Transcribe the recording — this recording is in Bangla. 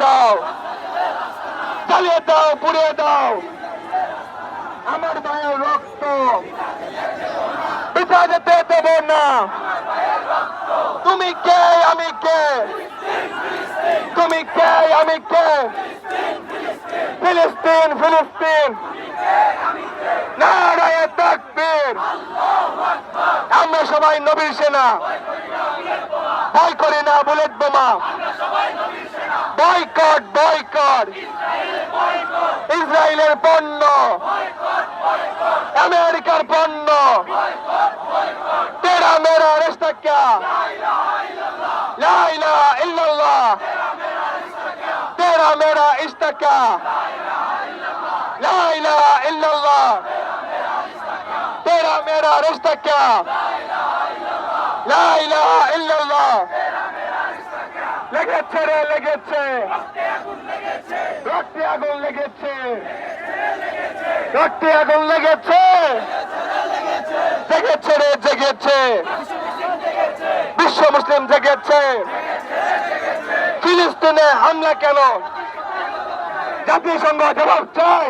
দাও, জ্বালিয়ে দাও, পুড়িয়ে দাও। আমার ভাইয়ের রক্ত বৃথা যেতে দেব না। তুমি কে, আমি কে? তুমি কে, আমি কে? ফিলিস্তিন, ফিলিস্তিন, নারায়ে তাকবীর। আমরা সবাই নবীর সেনা, ভয় করি না বুলেট বোমা। বয়কট, বয়কট, ইসরায়েলের পণ্য, আমেরিকার পণ্য। তেরা মেরা রিশতা ক্যা, লা ইলাহা ইল্লাল্লাহ। তেরা মেরা ইশতা ক্যা, লা ইলাহা ইল্লাল্লাহ। তেরা মেরা রিশতা ক্যা, লা ইলাহা ইল্লাল্লাহ। লেগেছে রে, লেগেছে, রক্তে আগুন লেগেছে, রক্তে আগুন লেগেছে, জেগেছে রে, জেগেছে, বিশ্ব মুসলিম জেগেছে। ফিলিস্তিনে হামলা কেন? জাতিসংঘ জবাব চায়।